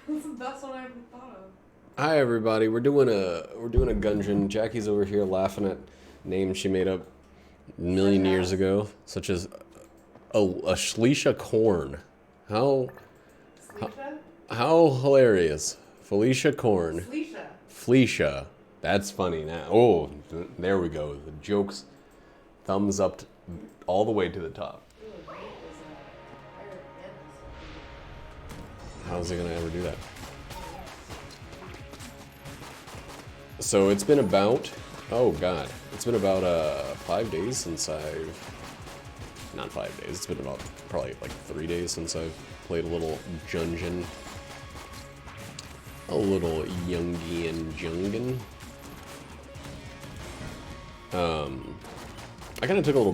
That's the best one I ever thought of. Hi everybody, we're doing a Gungeon. Jackie's over here laughing at names she made up a million years ago, such as a Shleisha Corn. How Sleisha? how hilarious. Felicia Corn. Sleisha. Fleisha. That's funny now. Oh, there we go. The jokes thumbs up all the way to the top. Ooh, Nate is higher than How's he gonna ever do that? So it's been about, oh god, it's been about 5 days since I've, not 5 days, it's been about probably like 3 days since I've played a little Gungeon. A little Youngian Jungen. I kind of took a little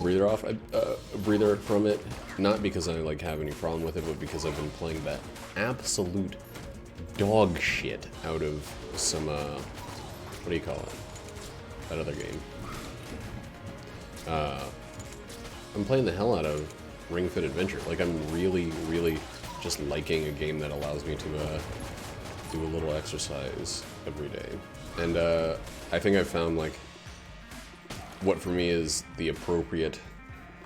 breather from it, not because I like have any problem with it, but because I've been playing that absolute dog shit out of some, what do you call it? That other game. I'm playing the hell out of Ring Fit Adventure. Like, I'm really, really just liking a game that allows me to do a little exercise every day. And I think I've found, like, what for me is the appropriate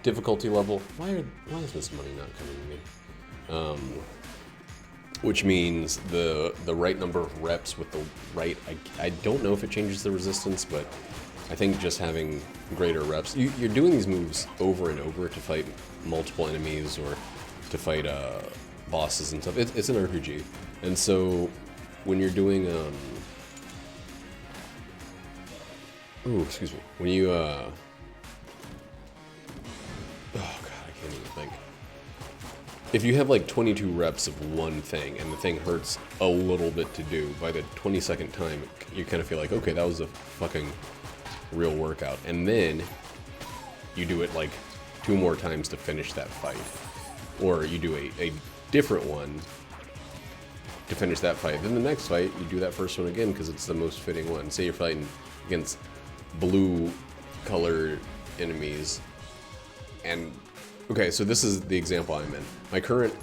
difficulty level. Why is this money not coming to me? Which means the right number of reps with the right, I don't know if it changes the resistance, but I think just having greater reps, you're doing these moves over and over to fight multiple enemies or to fight bosses and stuff. It's an RPG, and so when you're doing ooh, excuse me, when you oh god, I can't even think. If you have like 22 reps of one thing and the thing hurts a little bit to do, by the 22nd time, you kind of feel like, okay, that was a fucking real workout. And then you do it like 2 more times to finish that fight. Or you do a different one to finish that fight. Then the next fight, you do that first one again because it's the most fitting one. Say you're fighting against blue colored enemies and okay, so this is the example I'm in. My current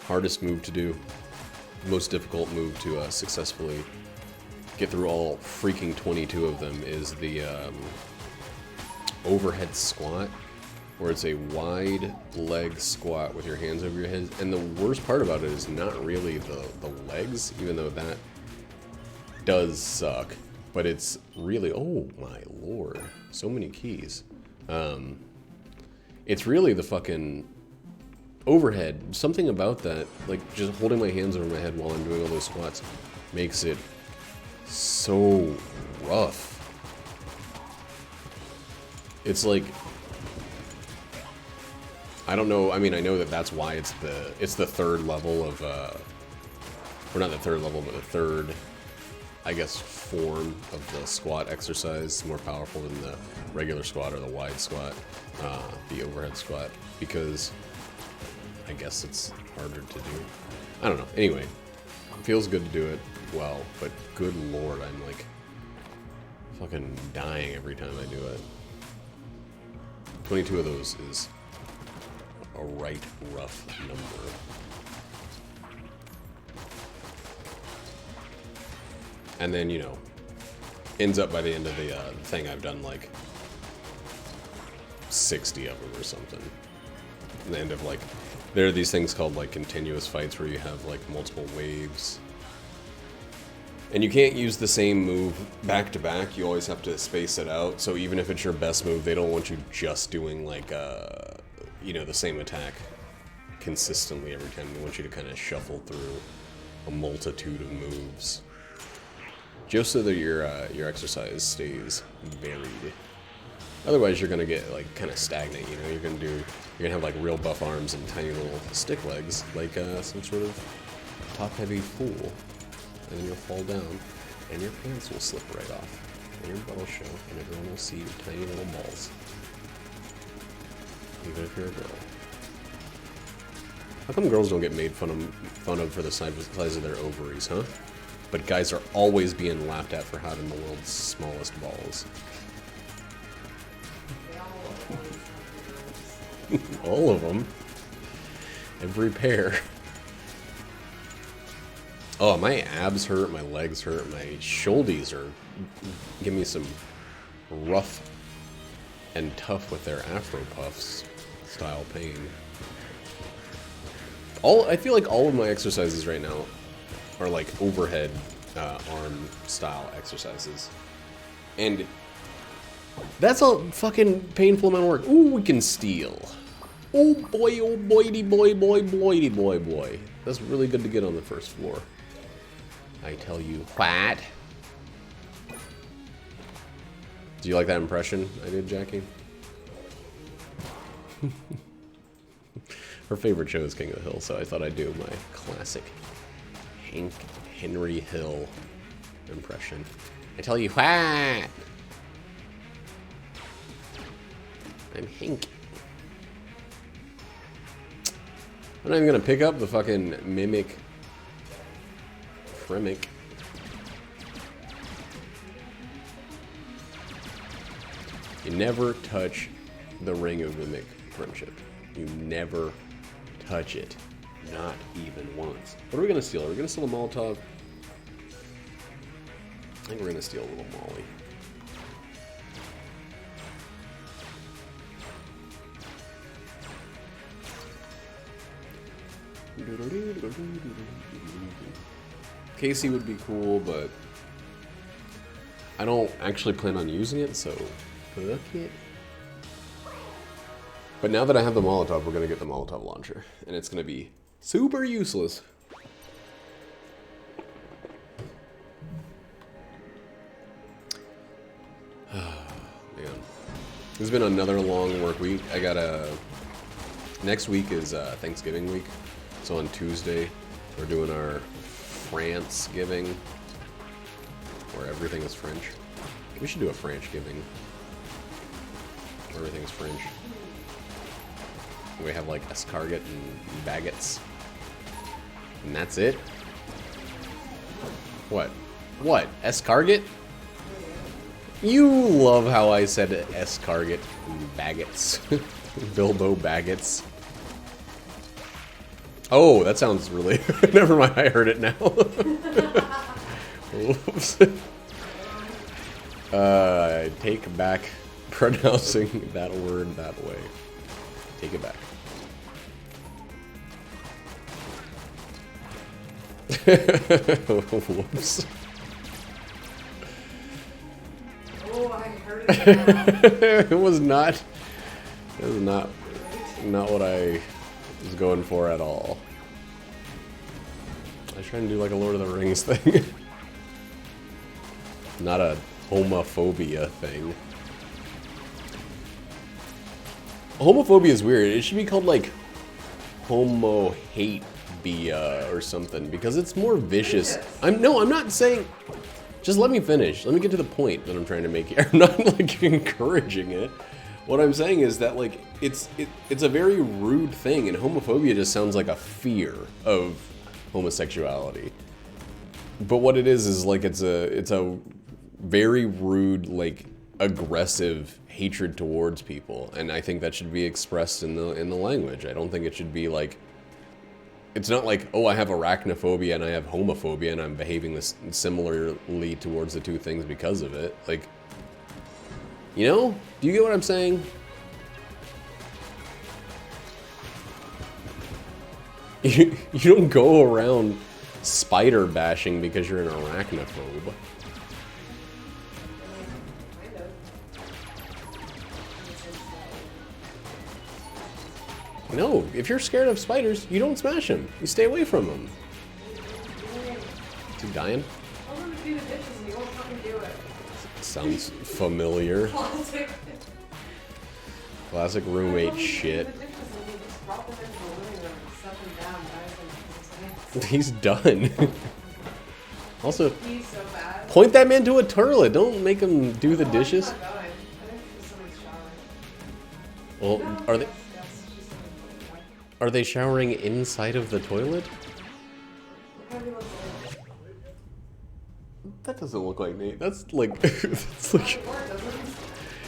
hardest move to do, most difficult move to successfully get through all freaking 22 of them is the overhead squat, where it's a wide leg squat with your hands over your head. And the worst part about it is not really the legs, even though that does suck, but it's really, oh my lord, so many keys. It's really the fucking overhead. Something about that, like just holding my hands over my head while I'm doing all those squats, makes it so rough. It's like, I don't know. I mean, I know that that's why it's the third level of, or not the third level, but the third, I guess, form of the squat exercise, more powerful than the regular squat or the wide squat, the overhead squat, because I guess it's harder to do. I don't know. Anyway, it feels good to do it well, but good lord, I'm like fucking dying every time I do it. 22 of those is a right rough number. And then, you know, ends up by the end of the thing, I've done like 60 of them or something. At the end of like, there are these things called like continuous fights where you have like multiple waves. And you can't use the same move back to back, you always have to space it out. So even if it's your best move, they don't want you just doing like, you know, the same attack consistently every time. They want you to kind of shuffle through a multitude of moves, just so that your exercise stays varied. Otherwise, you're gonna get like kind of stagnant. You know, you're gonna have like real buff arms and tiny little stick legs, like some sort of top-heavy fool, and then you'll fall down, and your pants will slip right off, and your butt will show, and everyone will see your tiny little balls, even if you're a girl. How come girls don't get made fun of for the size of their ovaries, huh? But guys are always being laughed at for having the world's smallest balls. All of them. Every pair. Oh, my abs hurt, my legs hurt, my shoulders are give me some rough and tough with their Afro Puffs style pain. I feel like all of my exercises right now are like overhead arm style exercises. And that's a fucking painful amount of work. Ooh, we can steal. Oh boy, boy, boy. That's really good to get on the first floor. I tell you what. Do you like that impression I did, Jackie? Her favorite show is King of the Hill, so I thought I'd do my classic Henry Hill impression. I tell you what. I'm Hank. I'm not even gonna pick up the fucking Mimic Fremic. You never touch the ring of Mimic Friendship. You never touch it. Not even once. What are we gonna steal? Are we gonna steal a Molotov? I think we're gonna steal a little Molly. Casey would be cool, but I don't actually plan on using it, so fuck it. But now that I have the Molotov, we're gonna get the Molotov launcher, and it's gonna be super useless. Man, it's been another long work week. Next week is Thanksgiving week, so on Tuesday we're doing our France-giving, where everything is French. We should do a French-giving, where everything is French. We have like escargot and baguettes. And that's it? What? What? Escargot? You love how I said escargot and baguettes. Bilbo baguettes. Oh, that sounds really... Never mind, I heard it now. Whoops. I take back pronouncing that word that way. Take it back. Whoops. Oh, I heard it. It was not what I was going for at all. I was trying to do like a Lord of the Rings thing. Not a homophobia thing. Homophobia is weird. It should be called like homo hate or something, because it's more vicious. I'm not saying. Just let me finish. Let me get to the point that I'm trying to make here. I'm not like encouraging it. What I'm saying is that like it's a very rude thing, and homophobia just sounds like a fear of homosexuality. But what it is like it's a very rude, like aggressive hatred towards people, and I think that should be expressed in the language. I don't think it should be like, it's not like, oh, I have arachnophobia and I have homophobia and I'm behaving this similarly towards the two things because of it. Like, you know? Do you get what I'm saying? You don't go around spider bashing because you're an arachnophobe. No, if you're scared of spiders, you don't smash them. You stay away from them. Is he dying? Tell them to do the dishes and you won't fucking do it. Sounds familiar. Classic. Classic roommate shit. He's done. Also, He's so bad. point that man to a toilet. Don't make him do the dishes. I think somebody's showering. Well, No, are they? yes, she's somebody's Are they showering inside of the toilet? That doesn't look like Nate. That's like, that's like,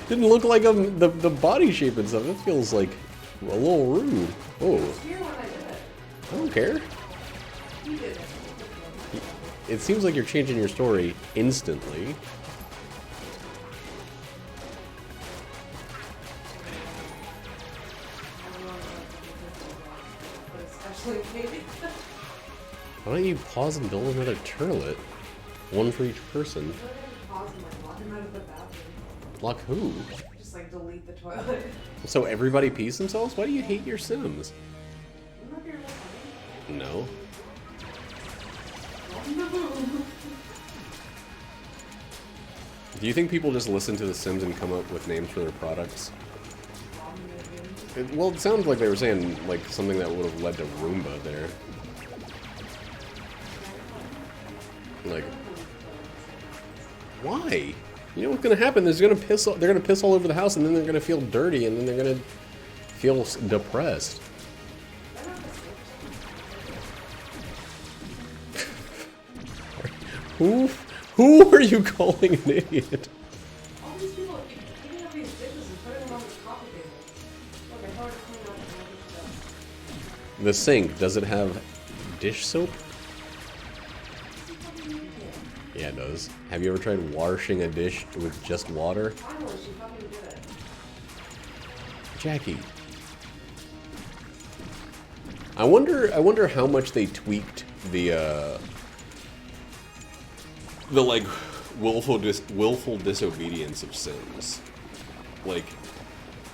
didn't look like the body shape and stuff. That feels like a little rude. Oh, Here when I did it. I don't care. He did it. it seems like you're changing your story instantly. But especially me. Why don't you pause and build another turlet? One for each person. Pause and like lock him out of the bathroom. Lock who? Just like delete the toilet. So everybody pees themselves? Why do you hate your Sims? Wouldn't that be really funny? No. No. Do you think people just listen to The Sims and come up with names for their products? Well, it sounds like they were saying like something that would have led to Roomba there. Like, why? You know what's gonna happen? They're gonna piss all over the house, and then they're gonna feel dirty, and then they're gonna feel depressed. Who are you calling an idiot? All these people keep picking up these dishes and putting them on the coffee table. Look, I already cleaned up and all this stuff. The sink, does it have dish soap? Yeah, it does. Have you ever tried washing a dish with just water? Finally, she fucking did it. Jackie. I wonder how much they tweaked the like willful disobedience of Sims. Like,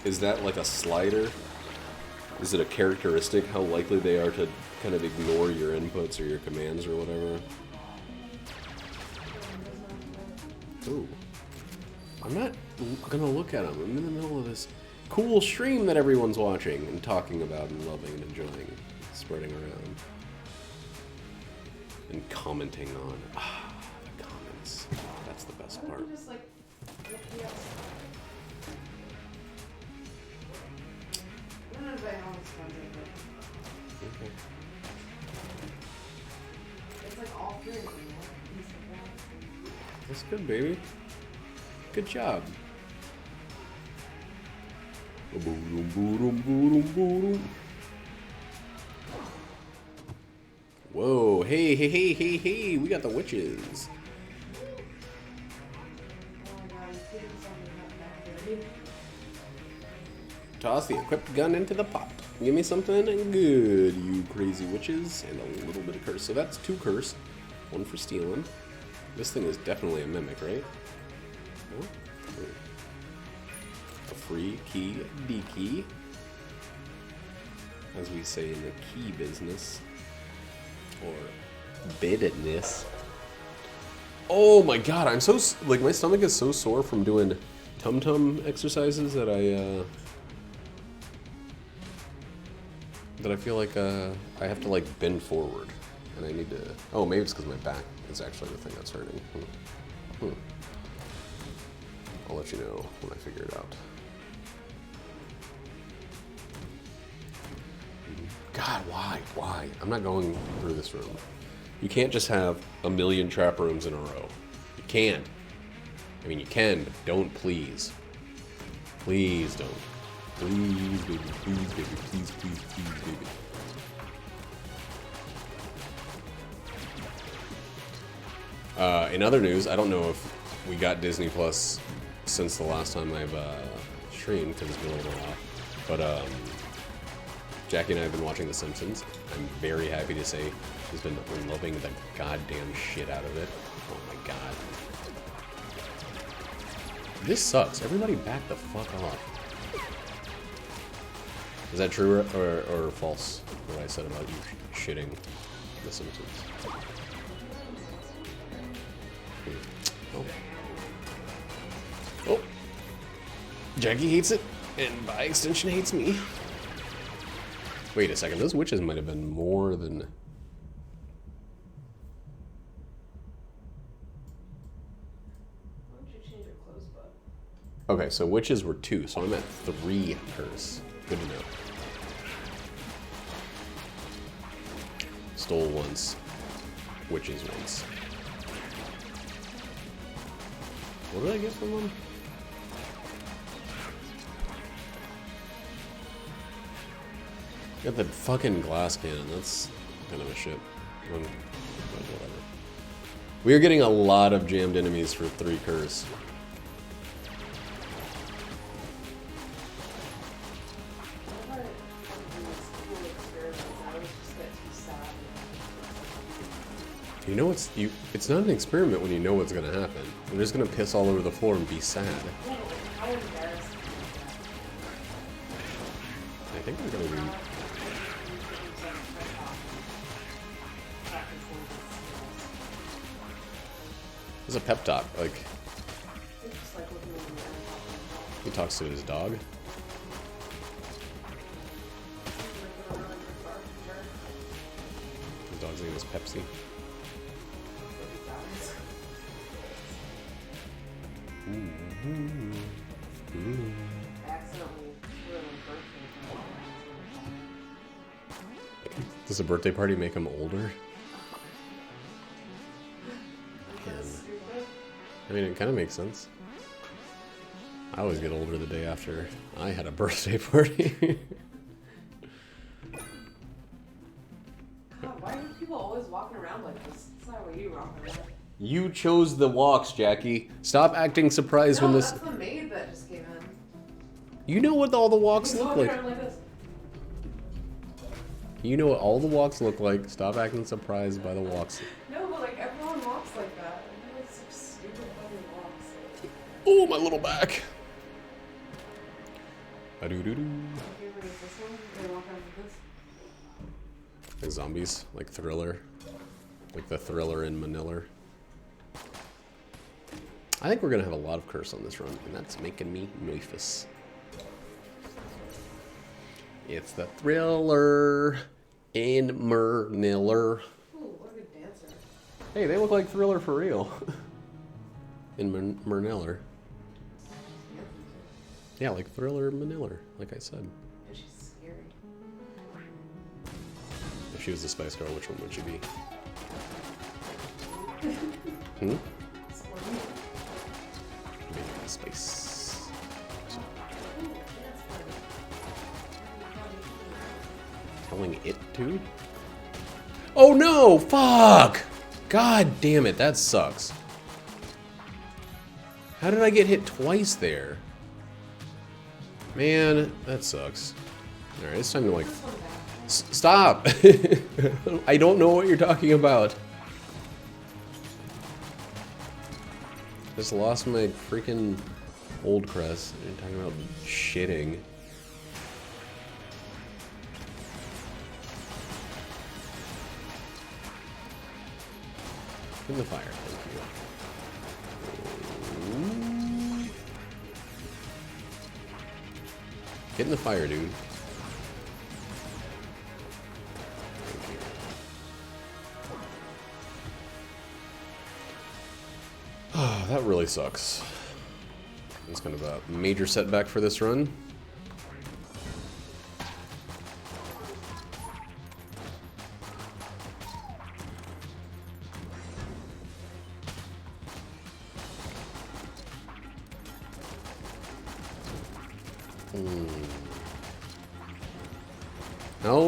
is that like a slider? Is it a characteristic? How likely they are to kind of ignore your inputs or your commands or whatever? Ooh. I'm not gonna look at them. I'm in the middle of this cool stream that everyone's watching and talking about and loving and enjoying, spreading around. And commenting on. The comments. That's the best part. Just like look me outside. I don't know if I have this one, but Okay. it's like all food, you know? Things like that. That's good, baby. Good job. Whoa, hey, we got the witches. Oh my god, he's putting something back there. Toss the equipped gun into the pot. Give me something good, you crazy witches. And a little bit of curse. So that's 2 curse. 1 for stealing. This thing is definitely a mimic, right? Oh. A free key, D key. As we say in the key business. Or business. Oh my god, I'm so, like, my stomach is so sore from doing tum-tum exercises that I feel like I have to like bend forward, and I need to. Oh, maybe it's because my back is actually the thing that's hurting. I'll let you know when I figure it out. God, why? I'm not going through this room. You can't just have a million trap rooms in a row. You can't. I mean, you can, but don't, please. Please don't. Please, baby, please, baby. In other news, I don't know if we got Disney Plus since the last time I've streamed, because it's been a little while. But Jackie and I have been watching The Simpsons. I'm very happy to say she's been loving the goddamn shit out of it. Oh my god. This sucks. Everybody back the fuck off. Is that true or false, what I said about you shitting The Simpsons? Oh. Oh. Jackie hates it, and by extension hates me. Wait a second, those witches might have been more than... Why don't you change your clothes, bud? Okay, so witches were 2, so I'm at 3 curse. Good to know. Stole once. Witches once. What did I get from them? Got the fucking glass cannon. That's kind of a shit. Whatever. We are getting a lot of jammed enemies for 3 curse. You know it's not an experiment when you know what's gonna happen. They're just gonna piss all over the floor and be sad. I think we're gonna be... It's a pep talk, like... He talks to his dog. His dog's name is Pepsi. Does a birthday party make him older? I mean, it kind of makes sense. I always get older the day after I had a birthday party. God, why are people always walking around like this? That's not what you walk around. You chose the walks, Jackie. Stop acting surprised when this... that's the maid that just came in. You know what all the walks He's look walking like. around like this. You know what all the walks look like. Stop acting surprised by the walks. No, but like everyone walks like that. It's such stupid fucking walks. Oh, my little back. A-doo-doo-doo. Okay, what is this one? They walk around like this. Like zombies, like Thriller. Like the Thriller in Manila. I think we're gonna have a lot of curse on this run, and that's making me nervous. It's the Thriller in Manila. Ooh, what a good dancer. Hey, they look like Thriller for real. In Manila. Yeah, like Thriller Manila, like I said. And she's scary. If she was the Spice Girl, which one would she be? Hmm? Maybe Spice. Telling it to? Oh no! Fuck! God damn it, that sucks. How did I get hit twice there? Man, that sucks. Alright, it's time to like... Stop! I don't know what you're talking about. Just lost my freaking old crest. You're talking about shitting. In the fire, thank you. Get in the fire, dude. Thank you. Oh, that really sucks. It's kind of a major setback for this run.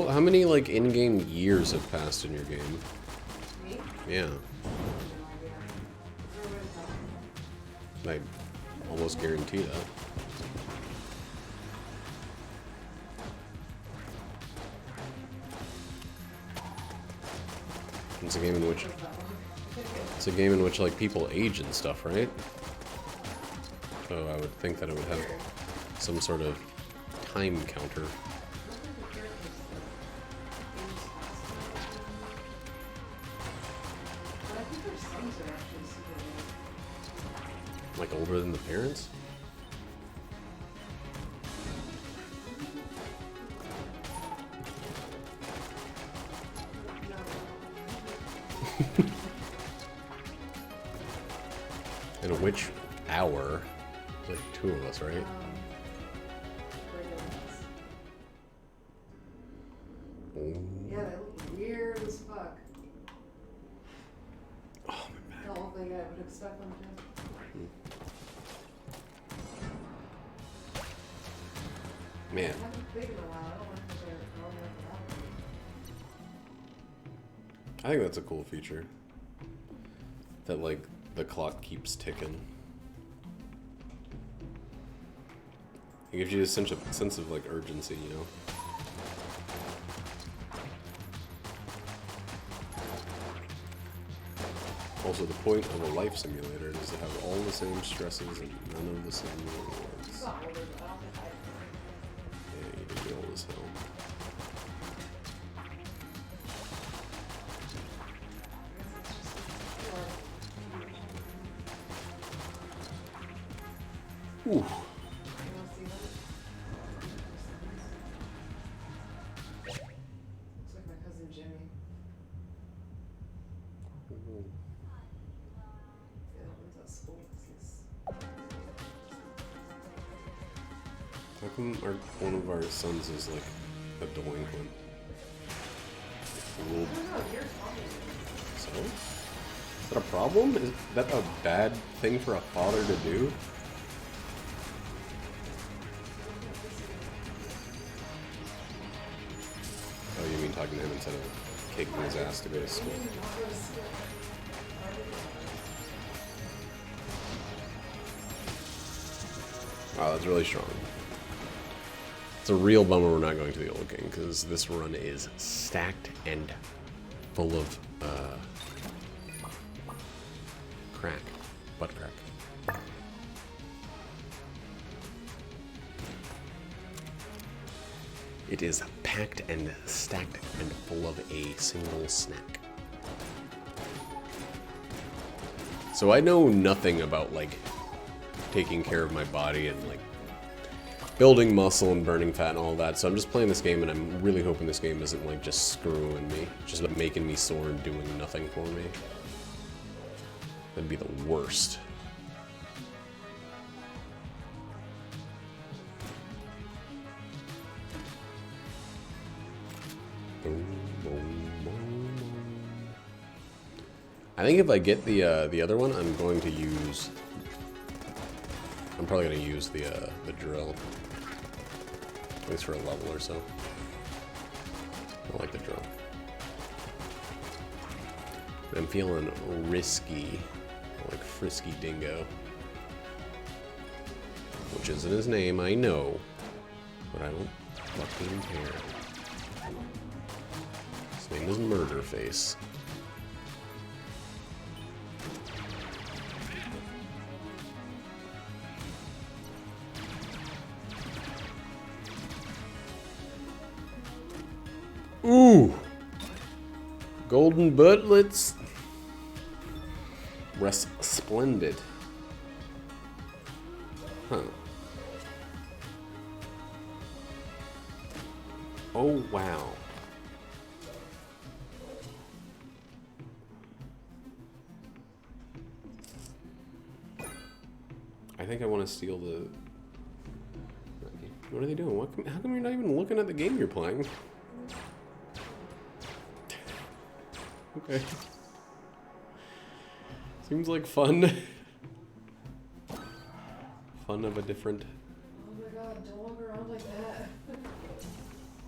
How many like in-game years have passed in your game? Me? Yeah. I almost guarantee that. It's a game in which like people age and stuff, right? So I would think that it would have some sort of time counter. Like older than the parents? In which hour? There's like 2 of us, right? Yeah, they look weird as fuck. Oh, my back. The whole thing I would expect them to. Man. I haven't played in a while. I don't know if they're growing up for that. I think that's a cool feature. that like the clock keeps ticking. It gives you a sense of like urgency, you know? Also, the point of a life simulator is to have all the same stresses and none of the same rewards. Yeah, you did get old as hell. Ooh. Looks like my cousin Jimmy. Ooh. Yeah, one's at school. How come one of our sons is like a delinquent? A little... I don't know, you're talking. So? Is that a problem? Is that a bad thing for a father to do? Oh, you mean talking to him instead of kicking his ass to go to school? Wow, that's really strong. It's a real bummer we're not going to the old king, because this run is stacked and full of crack. Butt crack. It is packed and stacked and full of a single snack. So I know nothing about like taking care of my body and like building muscle and burning fat and all that, so I'm just playing this game and I'm really hoping this game isn't like just screwing me, just making me sore and doing nothing for me. That'd be the worst. I think if I get the other one, I'm going to use. I'm probably going to use the drill, at least for a level or so. I like the drill. I'm feeling risky, like Frisky Dingo, which isn't his name, I know, but I don't fucking care. His name is Murderface. Ooh! Golden buttlets. Resplendent. Huh. Oh, wow. I think I want to steal the... What are they doing? How come you're not even looking at the game you're playing? Okay. Seems like fun. Fun of a different... Oh my god, don't walk around like that.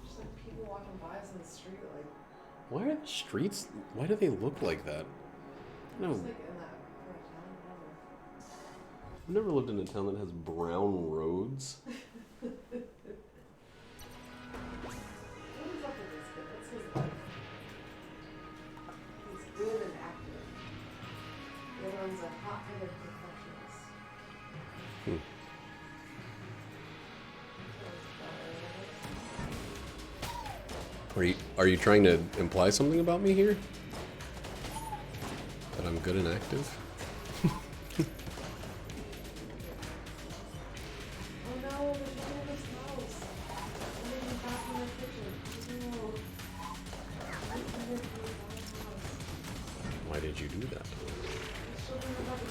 Just like people walking by us on the street, like... Why are the streets... Why do they look like that? No. It's like in that part of town, whatever. I've never lived in a town that has brown roads. What is up with this kid? What's his life? He's good and active. The other one's a hot-headed perfectionist. Are you trying to imply something about me here? That I'm good and active? Oh no, there's one in this house. I'm in the bathroom and kitchen. No. I'm in the house. Why did you do that? The children are about to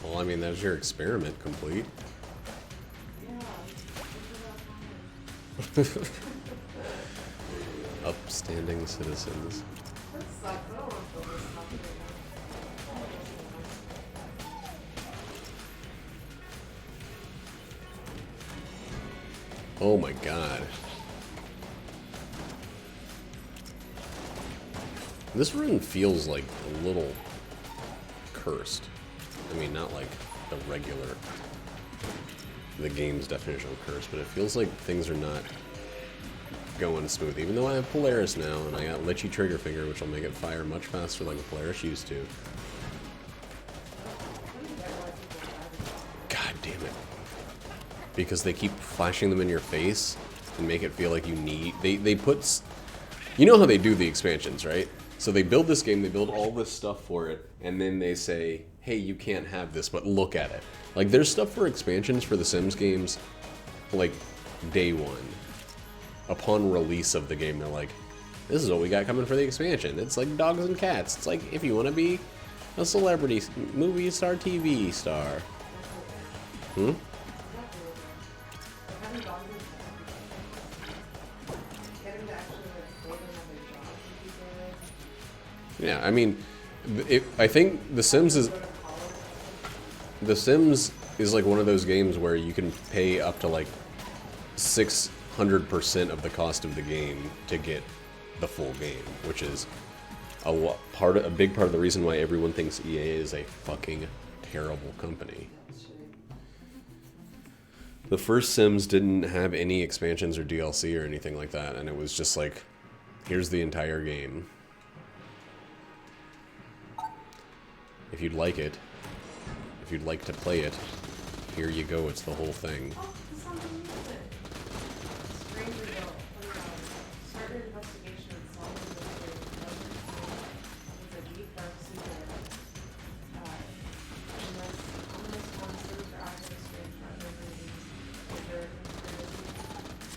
go. Well, I mean, that's your experiment complete. Yeah. Upstanding citizens. That sucks. I don't want to feel this happening right now. Oh my god. This rune feels like a little cursed. I mean, not like the game's definition of curse, but it feels like things are not going smooth. Even though I have Polaris now, and I got Lichy Trigger Finger, which will make it fire much faster like a Polaris used to. God damn it. Because they keep flashing them in your face and make it feel like you need... They put... You know how they do the expansions, right? So they build this game, they build all this stuff for it, and then they say, hey, you can't have this, but look at it. Like, there's stuff for expansions for the Sims games, like, day one. Upon release of the game, they're like, this is what we got coming for the expansion. It's like dogs and cats. It's like, if you want to be a celebrity movie star, TV star. Hmm? Yeah, I mean, I think The Sims is like one of those games where you can pay up to like 600% of the cost of the game to get the full game, which is a big part of the reason why everyone thinks EA is a fucking terrible company. The first Sims didn't have any expansions or DLC or anything like that, and it was just like, here's the entire game. If you'd like it, if you'd like to play it, here you go, it's the whole thing. Oh, it's on the music. Stranger Bill, start an investigation and solve the mystery. It's a deep, dark secret. Unless ominous monsters are acting strange for other reasons. If they're conspiracy,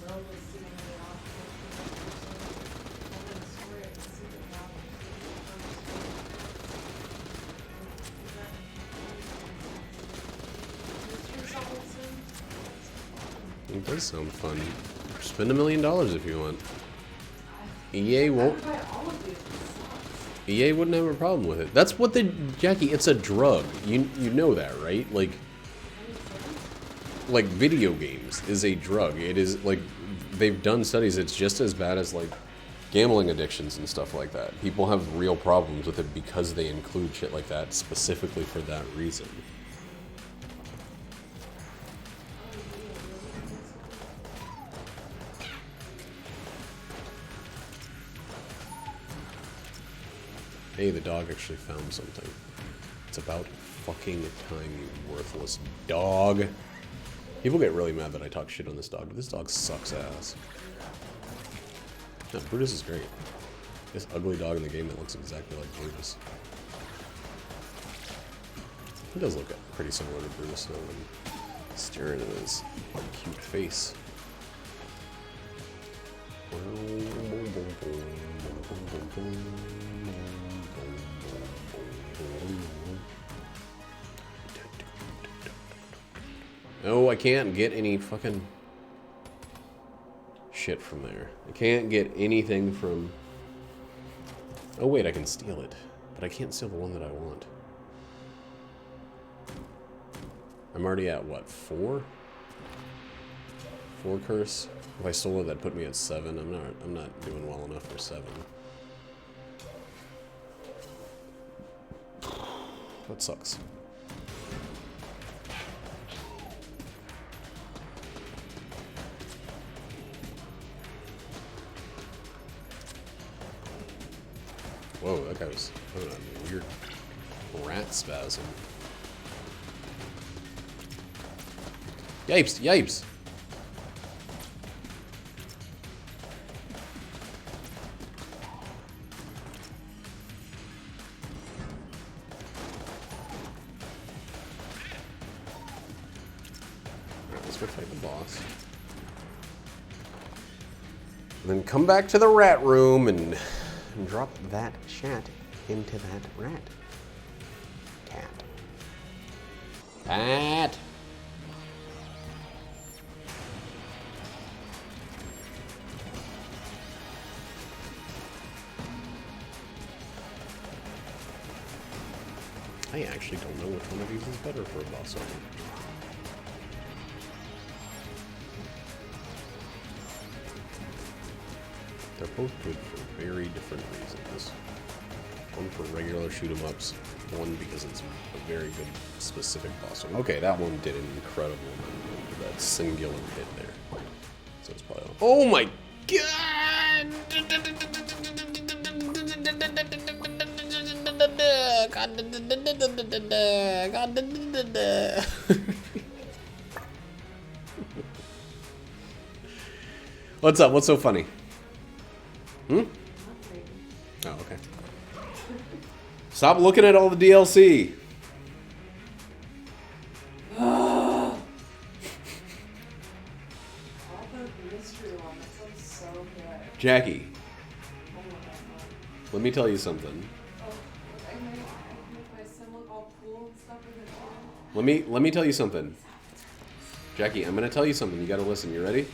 Will was seemingly off telling the story of the secret battle. It does sound fun. Spend $1 million if you want. EA won't. EA wouldn't have a problem with it. That's what Jackie, it's a drug. You know that, right? Like video games is a drug. It is like, they've done studies, it's just as bad as like gambling addictions and stuff like that. People have real problems with it because they include shit like that specifically for that reason. Hey, the dog actually found something. It's about fucking time, you worthless dog. People get really mad that I talk shit on this dog, but this dog sucks ass. No, Brutus is great. This ugly dog in the game that looks exactly like Brutus. He does look pretty similar to Brutus though, when staring at his cute face. No, I can't get any fucking shit from there. I can't get anything from... Oh wait, I can steal it. But I can't steal the one that I want. I'm already at, what, 4? 4 curse? If I stole it, that'd put me at 7. I'm not doing well enough for 7. That sucks. Whoa, that guy was having a weird rat spasm. Yipes, yipes! Alright, let's go fight the boss. And then come back to the rat room and drop that chat into that rat. Cat. Cat! I actually don't know which one of these is better for a boss fight. They're both good for very different reasons. One for regular shoot 'em ups. One because it's a very good specific boss. Okay, that one did an incredible amount of that singular hit there. So it's probably. Oh my god! What's up? What's so funny? Hmm? Oh, okay. Stop looking at all the DLC. All the mystery one, that sounds so good. Jackie, Oh my god. let me tell you something. Oh, I can make my sim look all cool and stuff with it on. Let me tell you something. Jackie, I'm gonna tell you something. You gotta listen. You ready?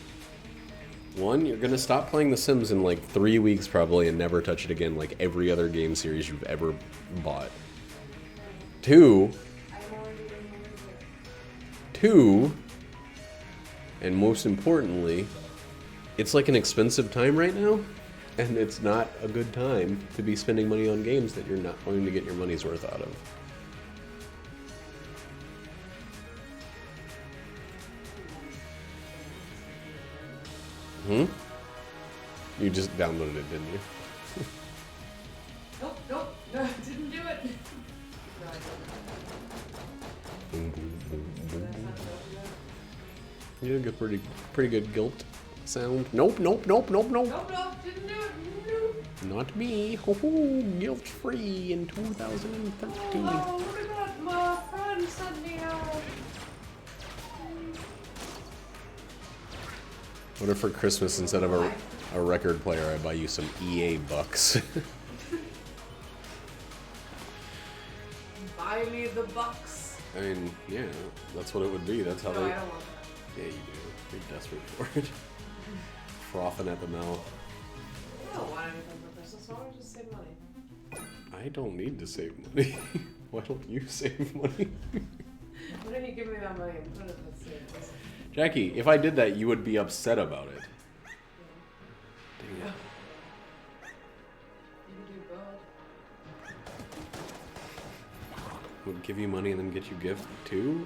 One, you're gonna stop playing The Sims in like 3 weeks probably and never touch it again like every other game series you've ever bought. Two, I'm already in the it. two, and most importantly, it's like an expensive time right now, and it's not a good time to be spending money on games that you're not going to get your money's worth out of. Hmm? You just downloaded it, didn't you? Nope, nope, no, I didn't do it. No, I didn't. Did I not do You get pretty good guilt sound. Nope, nope, nope, nope, nope. that? Nope, nope, didn't do it. Nope. Not me. Ho ho, guilt free in 2013. Oh, look at that. My friend sent me out. What if for Christmas instead of a record player I buy you some EA bucks? Buy me the bucks. I mean, yeah, that's what it would be. That's how No, they. I don't want that. Yeah, you do. You're desperate for it. Frothing at the mouth. I don't want anything for Christmas. Why don't I just save money? I don't need to save money. Why don't you save money? Why don't you give me that money and put it in the safe? Jackie, if I did that, you would be upset about it. Dang it. You can do both. Would give you money and then get you gift too?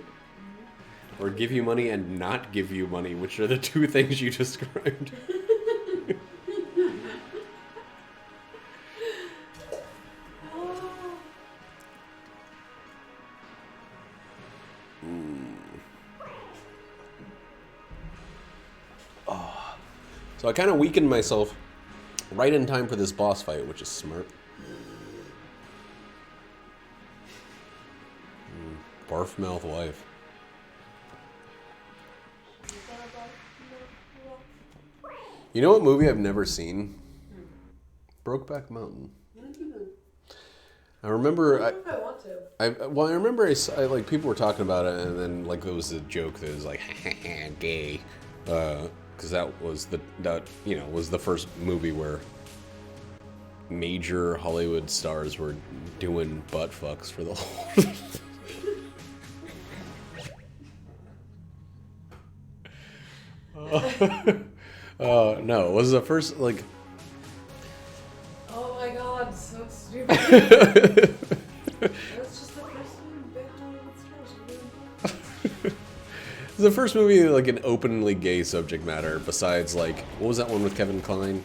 Or give you money and not give you money, which are the two things you described. So I kind of weakened myself right in time for this boss fight, which is smart. Barf mouth wife. You know what movie I've never seen? Brokeback Mountain. I remember. I want to. I remember I like people were talking about it, and then like there was a joke that was like gay, because that was was the first movie where major Hollywood stars were doing butt fucks for the whole. No, it was the first like. Oh my god, so stupid. That's just the first one. Big Hollywood stars are doing that. It's the first movie like an openly gay subject matter. Besides, like, what was that one with Kevin Kline?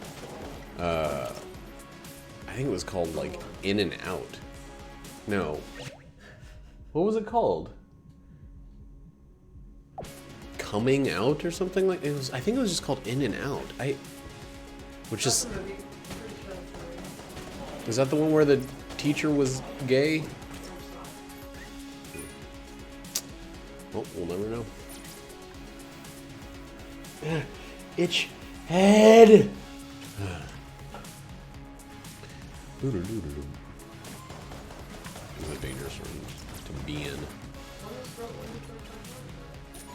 I think it was called like In and Out. No, what was it called? Coming Out or something like it was. I think it was just called In and Out. Which is. That's a movie. Pretty sure that's a movie. Is that the one where the teacher was gay? Well, we'll never know. Itch head. This is a dangerous room to be in.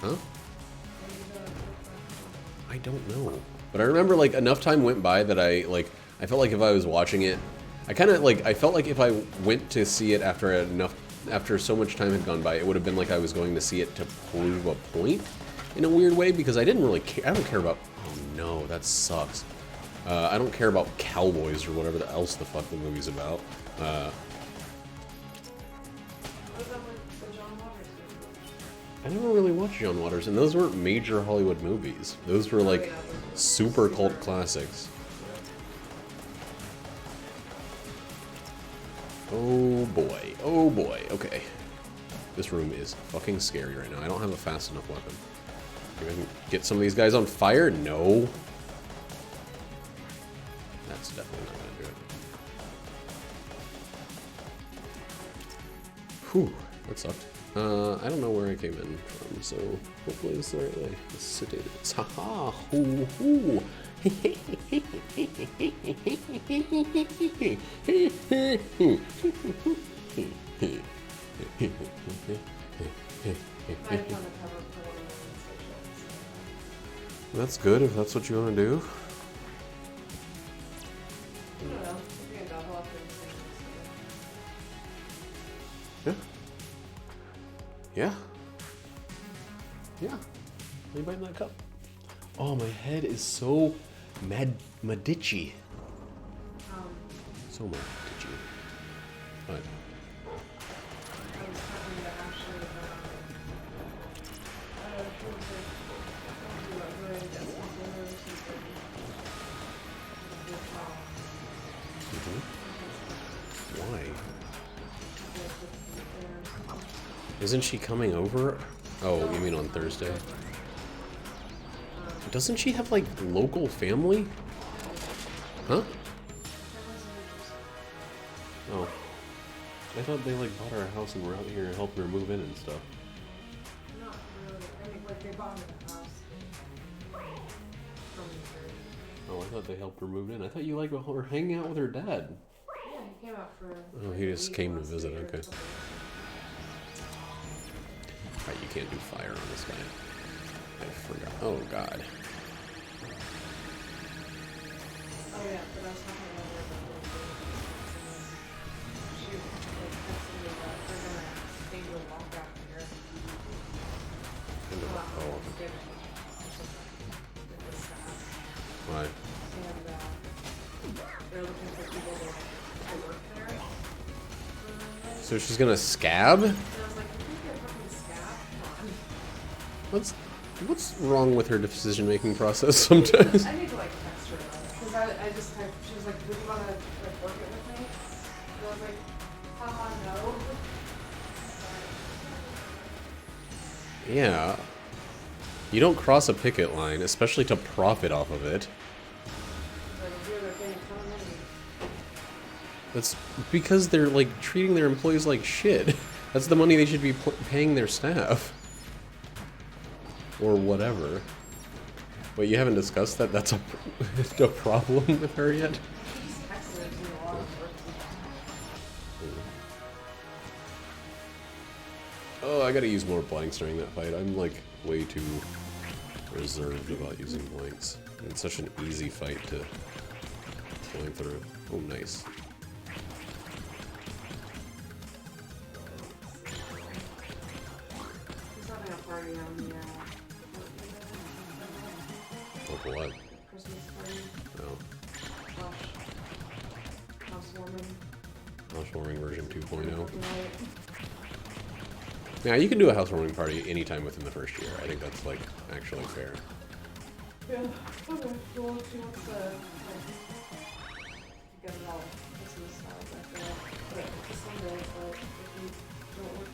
Huh? I don't know. But I remember like enough time went by that I felt like if I was watching it, I felt like if I went to see it after so much time had gone by, it would have been like I was going to see it to prove a point in a weird way, because I didn't really care. I don't care about. Oh no, that sucks. I don't care about cowboys or whatever else the fuck the movie's about. What about like the John Waters movie? I never really watched John Waters, and those weren't major Hollywood movies. Those were like super cult classics. Oh boy, oh boy, okay. This room is fucking scary right now. I don't have a fast enough weapon. Maybe I can get some of these guys on fire? No. That's definitely not gonna do it. Whew, that sucked. I don't know where I came in from, so hopefully this is the right way. This is it. Haha, hoo hoo. That's good if that's what you want to do. I don't know. I think I got off in Yeah. Yeah. Yeah. Are you biting that cup? Oh, my head is so maditchy. So maditchy. What? I was talking to Ashley about she was like, we're going to get some dinner or something. Why? Isn't she coming over? Oh, you mean on Thursday? Doesn't she have, like, local family? Huh? Oh. I thought they, like, bought her a house and were out here helping her move in and stuff. Not really. I mean, like, they bought her the house. From Oh, I thought they helped her move in. I thought you, like, were hanging out with her dad. yeah, he came out for. Oh, he just came to visit, okay. Right, you can't do fire on this guy. I forgot. Oh, God. Oh yeah, but I was talking about her before. She like texted me that they're gonna take you a walk out here. Oh, Thanksgiving or something with the staff. why? And they're looking for people to work there. So she's gonna scab? And I was like, you think you're fucking scab? Come on. What's wrong with her decision-making process sometimes? I need to like text her about it. Because I just typed, she was like, would you want to like work it with me? And I was like, haha, no. Yeah. You don't cross a picket line, especially to profit off of it. Like, here they're getting a ton of money. That's because they're, like, treating their employees like shit. That's the money they should be paying their staff. Or whatever. Wait, you haven't discussed that? That's a problem with her yet? She's texting her doing a lot of work. Oh, I gotta use more blanks during that fight. I'm, like, way too reserved about using blanks. It's such an easy fight to blank through. Oh, nice. He's having a party on the Oh, what? Christmas party. No. Housewarming. Housewarming version 2.0. Right. Yeah, you can do a housewarming party anytime within the first year. I think that's, like, actually fair. Yeah. Okay. Well, she wants to like, get it all Christmas style back there. But it's Sunday, but if you don't work,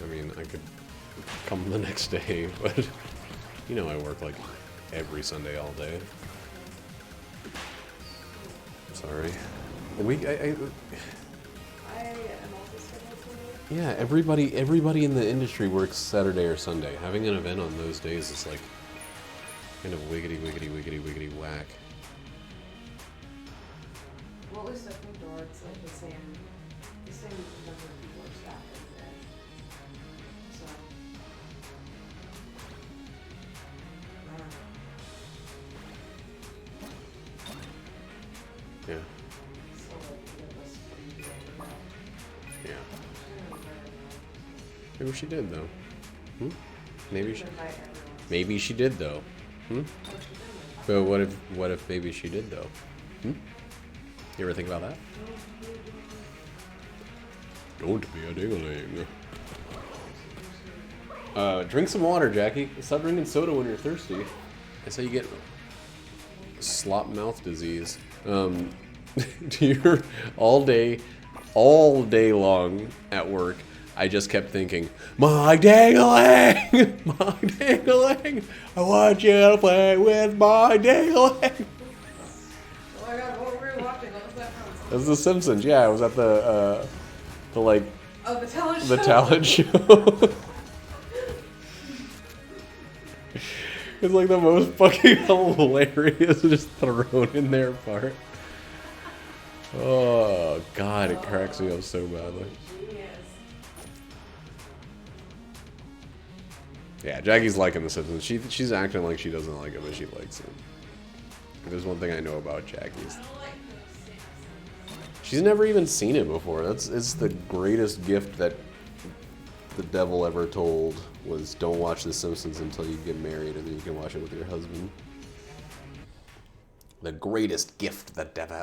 I mean, I could come the next day, but you know I work, like, every Sunday all day. Sorry. I I am also scheduled to work. yeah, everybody in the industry works Saturday or Sunday. Having an event on those days is, like, kind of wiggity whack. Well, at least I think though it's like the same number of people are staffed every day. So, I don't know. Yeah, So like, it was pretty good. yeah. Yeah. Maybe she did though. Hmm? Maybe she. Invite everyone. Maybe she did though. Hmm? How she did it. But what if maybe she did though? Hmm? You ever think about that? Don't be a dingling. Drink some water, Jackie. Stop drinking soda when you're thirsty. That's how you get slop mouth disease. You're all day long at work. I just kept thinking, my dangling, my dangling. I want you to play with my dangling. Oh my god, what were we watching? What was that from? It was The Simpsons. Yeah, I was at the like Oh, the talent show. the talent show. It's like the most fucking hilarious, just thrown in there part. Oh god, it cracks me up so badly. Genius. Yeah, Jackie's liking The Simpsons. She's acting like she doesn't like it, but she likes it. If there's one thing I know about Jackie's. I don't like those Simpsons. She's never even seen it before. It's the greatest gift that the devil ever told was don't watch The Simpsons until you get married and then you can watch it with your husband. The greatest gift the devil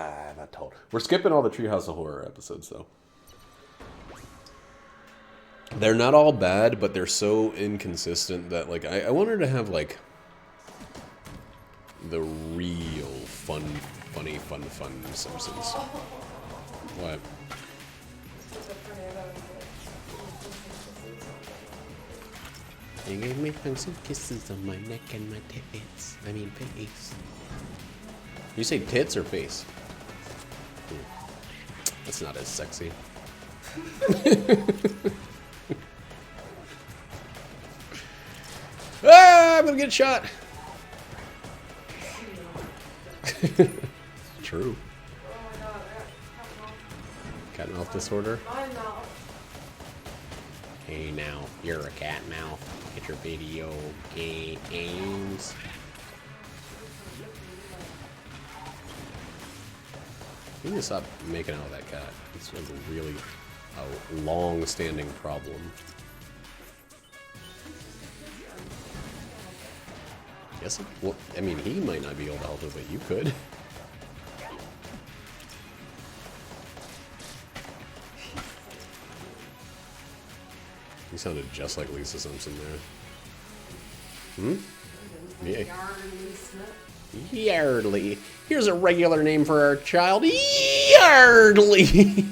ever told. We're skipping all the Treehouse of Horror episodes though. They're not all bad, but they're so inconsistent that like I want her to have like the real funny Simpsons. What? It's so funny about it. You gave me hugs and kisses on my neck and my tits. I mean face. You say tits or face? That's not as sexy. Ah, I'm gonna get shot. True. Oh my god, I got Cat mouth disorder. my mouth. Hey now, you're a cat mouth. Get your video games. You need to stop making out with that cat. It's a really long-standing problem. Yes, well, I mean, he might not be able to help it, but you could. You sounded just like Lisa Simpson there. Hmm? Yeah. Yardley. Here's a regular name for our child. Yardley.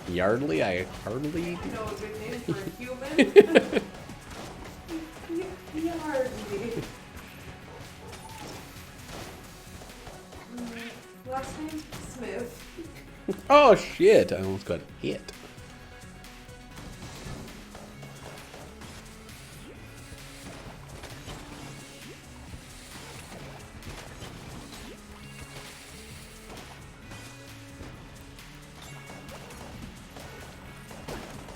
Yardley? I hardly You know a good name for a human? Yardley. Last name? Smith. Oh shit, I almost got hit.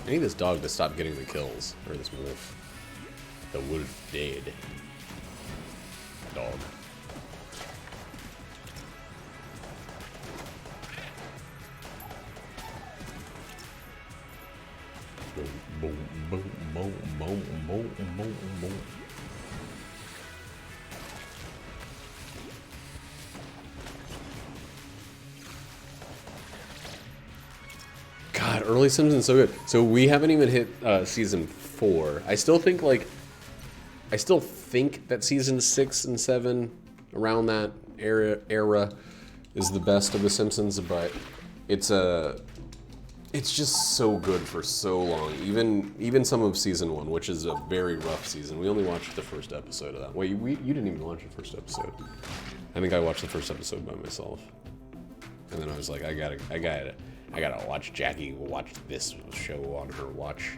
I need this dog to stop getting the kills. Or this wolf. The wolf dead. Dog. Boom, boom, boom, boom, boom, boom, boom, boom. God, early Simpsons so good. So we haven't even hit season 4. I still think that season 6 and 7, around that era, is the best of the Simpsons. But it's just so good for so long. Even some of season 1, which is a very rough season. We only watched the first episode of that. Wait, you didn't even watch the first episode. I think I watched the first episode by myself, and then I was like, I gotta watch Jackie watch this show on her watch.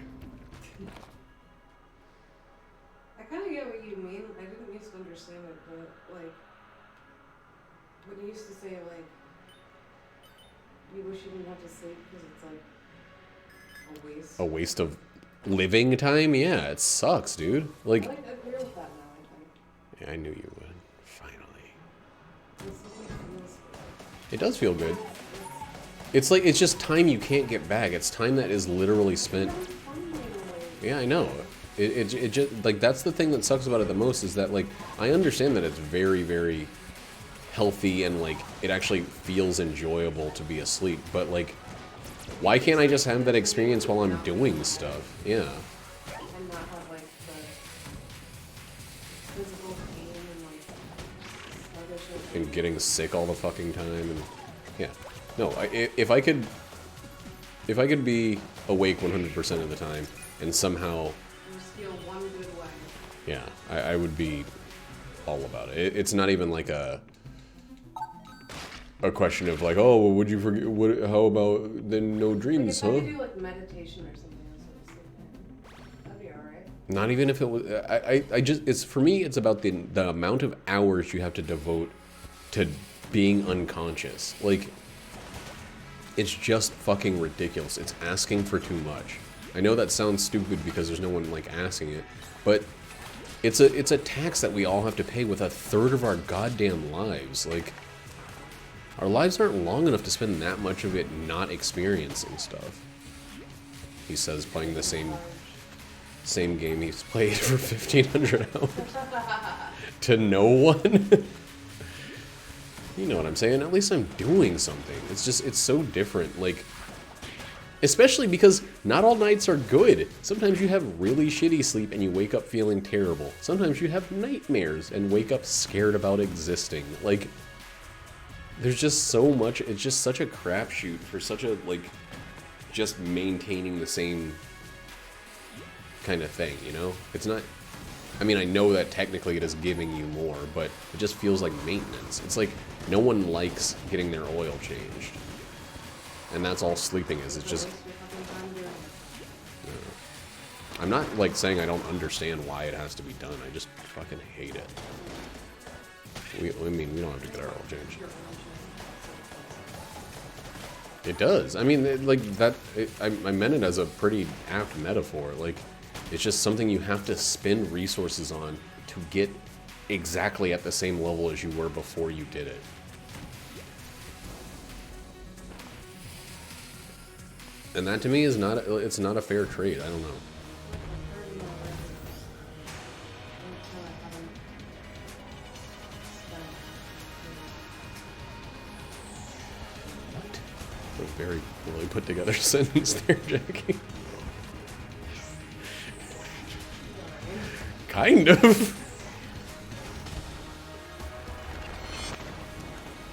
I kind of get what you mean. I didn't used to understand it, but like when you used to say like you wish you didn't have to sleep because it's like a waste. A waste of living time? Yeah, it sucks, dude. Like, I agree with that now. I think. yeah, I knew you would. Finally. It's something that feels good. It does feel good. It's like, it's just time you can't get back. It's time that is literally spent. It's fun anyway. Yeah, I know. It just, like, that's the thing that sucks about it the most, is that, like, I understand that it's very, very healthy and, like, it actually feels enjoyable to be asleep, but, like, why can't I just have that experience while I'm doing stuff? Yeah. And not have, like, the physical pain and, like, sluggishness. And getting sick all the fucking time, and, yeah. No, if I could be awake 100% of the time, and somehow... Just feel one good way. Yeah, I would be all about it. It's not even like a question of like, oh, would you forget? How about then no dreams, like if huh? I could do like meditation or something, that'd be alright. Not even if it was. I just, it's, for me, it's about the amount of hours you have to devote to being unconscious. Like, it's just fucking ridiculous. It's asking for too much. I know that sounds stupid because there's no one like asking it, but it's a tax that we all have to pay with a third of our goddamn lives. Like, our lives aren't long enough to spend that much of it not experiencing stuff. He says, playing the same game he's played for 1,500 hours to no one. You know what I'm saying? At least I'm doing something. It's just, it's so different. Like, especially because not all nights are good. Sometimes you have really shitty sleep and you wake up feeling terrible. Sometimes you have nightmares and wake up scared about existing. Like, there's just so much, it's just such a crapshoot for such a, like, just maintaining the same kind of thing, you know? It's not, I mean, I know that technically it is giving you more, but it just feels like maintenance. It's like no one likes getting their oil changed. And that's all sleeping is. It's just... I'm not, like, saying I don't understand why it has to be done. I just fucking hate it. I mean, we don't have to get our oil changed. It does. I mean, like, that... I meant it as a pretty apt metaphor. Like, it's just something you have to spend resources on to get exactly at the same level as you were before you did it. And that to me is not, it's not a fair trade. I don't know. What? A very poorly put together sentence there, Jackie. Kind of.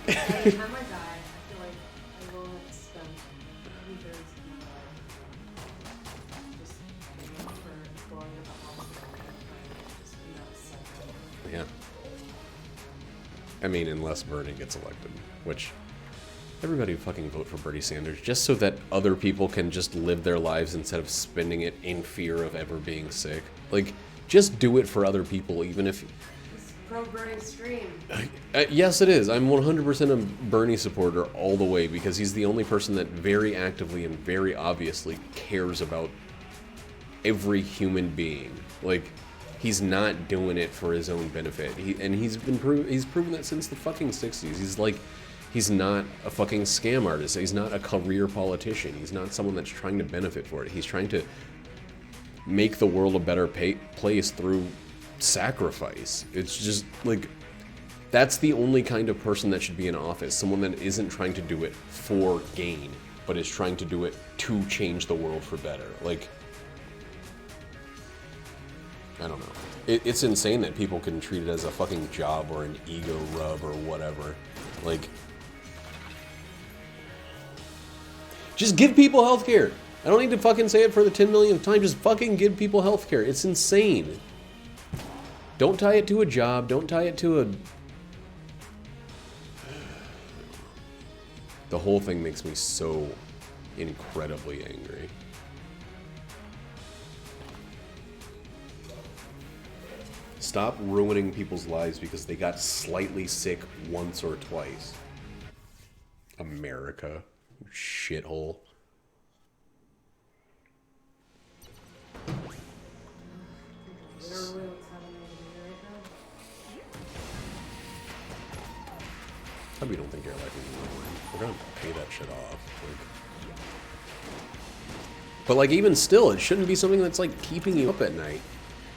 By the time I die, I feel like I will have spent 2/3 of my life just paying for going to the hospital and just not suffering. Yeah. I mean, unless Bernie gets elected, which everybody fucking vote for Bernie Sanders just so that other people can just live their lives instead of spending it in fear of ever being sick. Like, just do it for other people, even if... It's pro-Bernie stream. Yes, it is. I'm 100% a Bernie supporter all the way because he's the only person that very actively and very obviously cares about every human being. Like, he's not doing it for his own benefit. He's proven that since the fucking 60s. He's like, he's not a fucking scam artist. He's not a career politician. He's not someone that's trying to benefit for it. He's trying to make the world a better place through sacrifice. It's just, like, that's the only kind of person that should be in office. Someone that isn't trying to do it for gain, but is trying to do it to change the world for better. Like, I don't know. It's insane that people can treat it as a fucking job or an ego rub or whatever. Like, just give people healthcare. I don't need to fucking say it for the 10 millionth time. Just fucking give people healthcare. It's insane. Don't tie it to a job. Don't tie it to a... The whole thing makes me so incredibly angry. Stop ruining people's lives because they got slightly sick once or twice. America. Shithole. Literally what's happening over here right now. How we don't think your life is ruined? We're gonna pay that shit off. Like, But like even still, it shouldn't be something that's like keeping you up at night.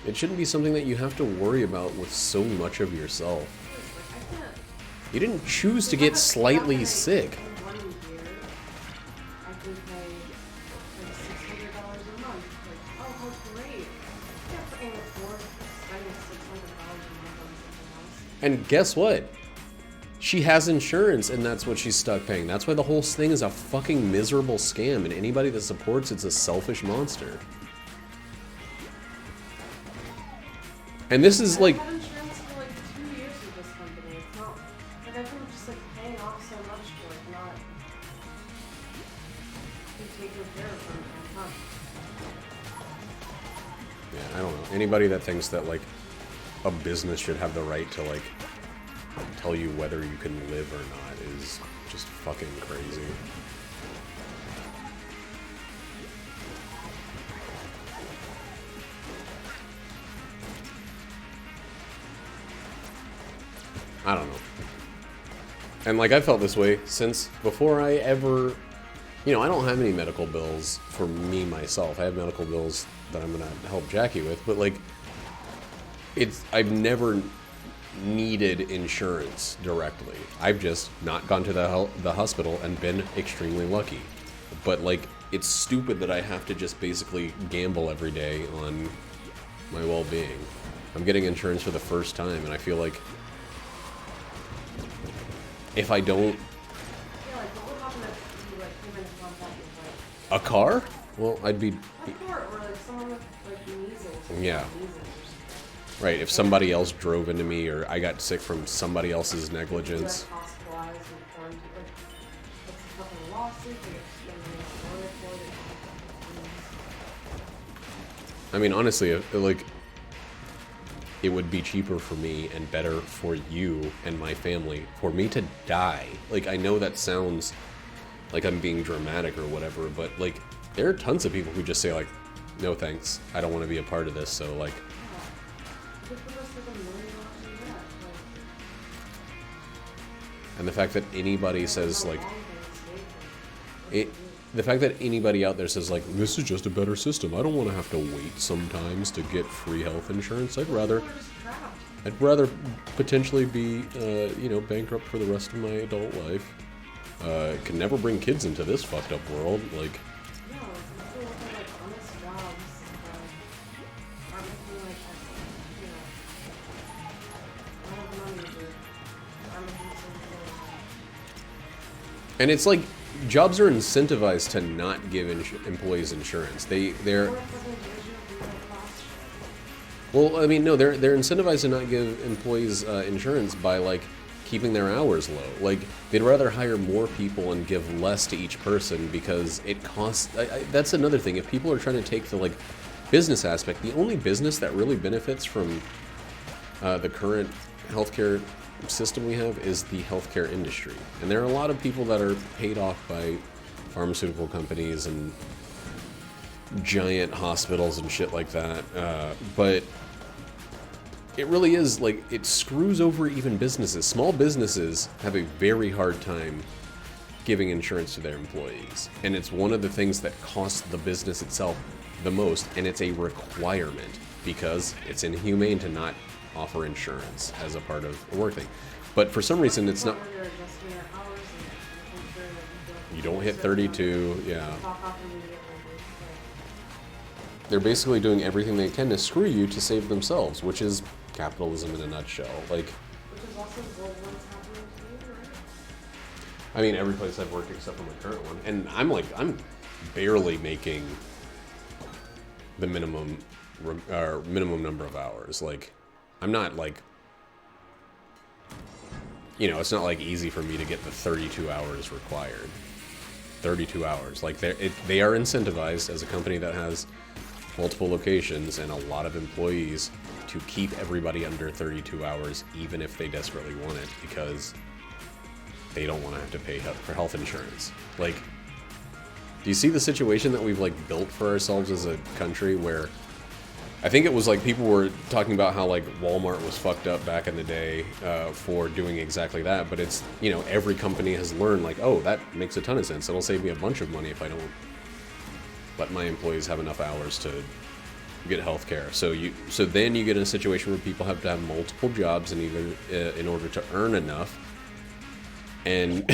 It shouldn't be something that you have to worry about with so much of yourself. Like, I can't. You didn't choose to get slightly sick. In 1 year, I can pay like $600 a month. Like, oh, how great! I can't fucking afford spending $600 a month on something else. And guess what? She has insurance, and that's what she's stuck paying. That's why the whole thing is a fucking miserable scam, and anybody that supports it's a selfish monster. And this is like... I've had insurance for like 2 years with this company. It's not... Like, I've been just like paying off so much to like not be taken care of from time to time. Yeah, I don't know. Anybody that thinks that like a business should have the right to like tell you whether you can live or not is just fucking crazy. I don't know. And like I felt this way since before I ever, you know, I don't have any medical bills for me myself. I have medical bills that I'm gonna help Jackie with, but like I've never needed insurance directly. I've just not gone to the hospital and been extremely lucky. But like it's stupid that I have to just basically gamble every day on my well-being. I'm getting insurance for the first time, and I feel like if I don't... Yeah, like, what would happen if you, like, came into contact with, like... A car? Well, I'd be... A car, or, like, someone with, like, measles. Yeah. Measles or something. Right, if somebody else drove into me, or I got sick from somebody else's You're, negligence. like, hospitalized and quarantined. Like, what's the fucking lawsuit? They get lawyer for it. I mean, honestly, like... It would be cheaper for me and better for you and my family for me to die. Like, I know that sounds like I'm being dramatic or whatever, but, like, there are tons of people who just say, like, no thanks, I don't want to be a part of this, so, like... Yeah. Look at us with $1 million in debt. Like, And the fact that anybody says, how like... long can it take? The fact that anybody out there says, like, this is just a better system. I don't want to have to wait sometimes to get free health insurance. I'd rather potentially be, you know, bankrupt for the rest of my adult life. Can never bring kids into this fucked up world. Like, No, I'm still looking at, like, honest jobs that aren't making, like, you know, a lot of money to, aren't making something. and it's like, jobs are incentivized to not give employees insurance. They're... Well, I mean, no, they're incentivized to not give employees insurance by, like, keeping their hours low. Like, they'd rather hire more people and give less to each person because it costs... that's another thing. If people are trying to take the, like, business aspect, the only business that really benefits from the current healthcare system we have is the healthcare industry. And there are a lot of people that are paid off by pharmaceutical companies and giant hospitals and shit like that. But it really is, like, it screws over even businesses. Small businesses have a very hard time giving insurance to their employees. And it's one of the things that costs the business itself the most, and it's a requirement because it's inhumane to not offer insurance as a part of a work thing. But for some reason, it's not... You don't hit 32, yeah. They're basically doing everything they can to screw you to save themselves, which is capitalism in a nutshell. Like, Which is also what's happening to you, right? I mean, every place I've worked except for my current one, and I'm barely making the minimum number of hours. Like, I'm not like, you know, it's not like easy for me to get the 32 hours required. 32 hours. Like, they are incentivized as a company that has multiple locations and a lot of employees to keep everybody under 32 hours, even if they desperately want it, because they don't want to have to pay for health insurance. Like, do you see the situation that we've, like, built for ourselves as a country where I think it was like people were talking about how, like, Walmart was fucked up back in the day for doing exactly that, but it's, you know, every company has learned, like, oh, that makes a ton of sense. It'll save me a bunch of money if I don't let my employees have enough hours to get health care. So then you get in a situation where people have to have multiple jobs in order to earn enough, and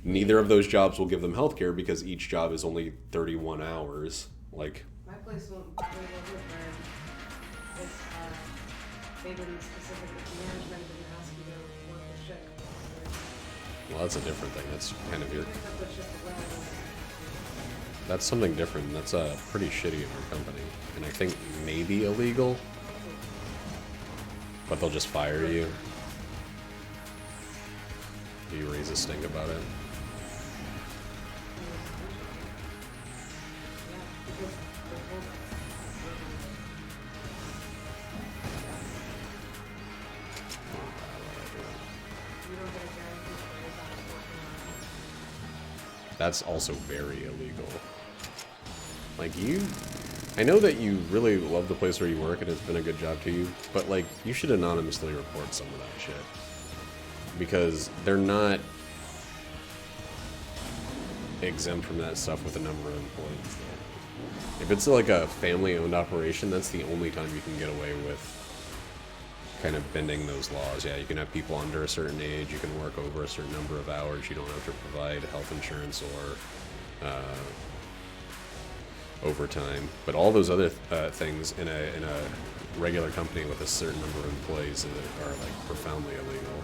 neither of those jobs will give them health care because each job is only 31 hours. Like, My place won't really over where it's, they didn't specifically, management didn't ask you to work the shift. well, that's a different thing. That's kind of your, Pick up the shift well. that's something different. That's pretty shitty of your company, and I think maybe illegal, but they'll just fire you. Do you raise a stink about it? That's also very illegal. Like, I know that you really love the place where you work and it's been a good job to you, but like, you should anonymously report some of that shit. Because they're not exempt from that stuff with a number of employees. If it's like a family-owned operation, that's the only time you can get away with kind of bending those laws. Yeah, you can have people under a certain age, you can work over a certain number of hours, you don't have to provide health insurance or overtime. But all those other things in a regular company with a certain number of employees are like profoundly illegal.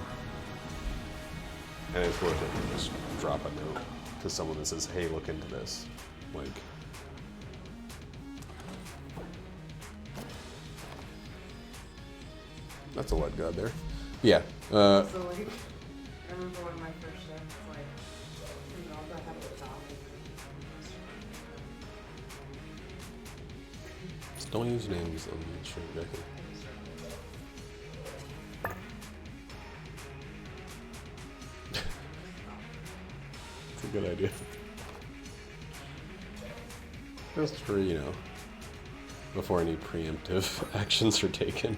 And it's worth it to just drop a note to someone that says, hey, look into this. Like, that's a lead god there. Yeah. So like, I remember when my first shift, like, you know, I had a job. Just don't use names on the show, Becky. It's a good idea. Just for, you know, before any preemptive actions are taken.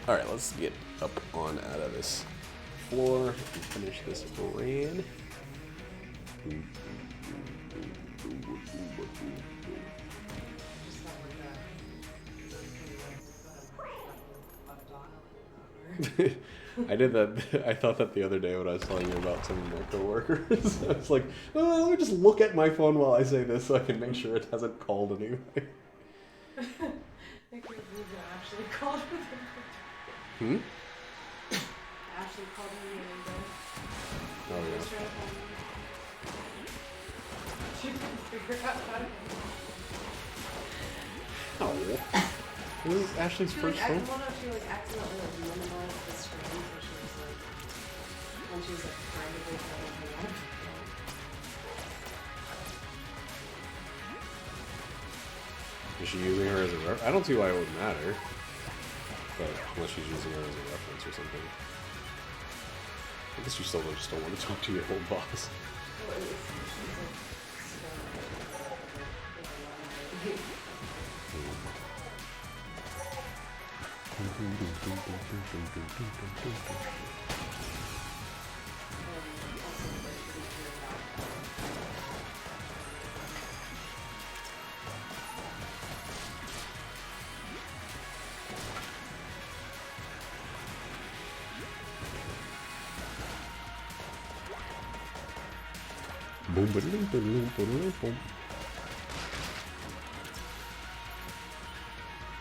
Alright, let's get up on out of this floor and finish this brand. I did that. I thought that the other day when I was telling you about some of my coworkers. I was like, oh, let me just look at my phone while I say this so I can make sure it hasn't called anyway. I can't believe it actually called me. Hmm? Ashley called me the other day. Oh, She was yeah. trying to call me. She couldn't figure out how to. Oh. This is Ashley's She first like, phone. she like accidentally like minimized the screen, so she was like, when she was like frantically trying to hang up. Is she using her as a reference? I don't see why it would matter. But unless she's using her as a reference or something. I guess you still just don't want to talk to your old boss. Well, she's like, Boom, ba-da-dum, ba-da-dum, ba-da-dum, boom.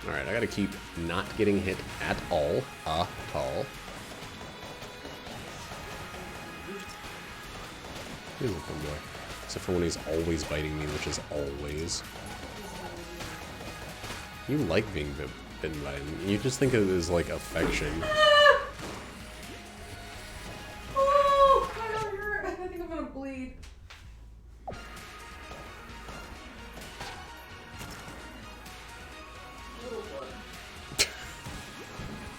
Alright, I gotta keep not getting hit at all. He's a fun boy. Except for when he's always biting me, which is always. You like being bitten by him. You just think of it as like affection. oh, I don't hurt. I think I'm gonna bleed.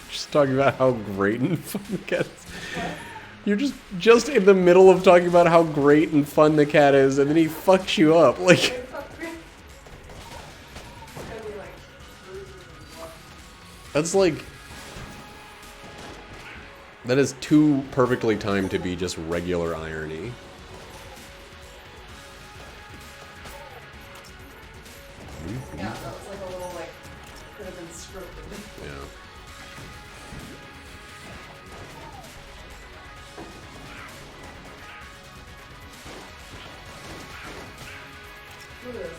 Just talking about how great and fun the cat is. You're just in the middle of talking about how great and fun the cat is, and then he fucks you up. Like, that's like, that is too perfectly timed to be just regular irony. scripted. Yeah. Who is?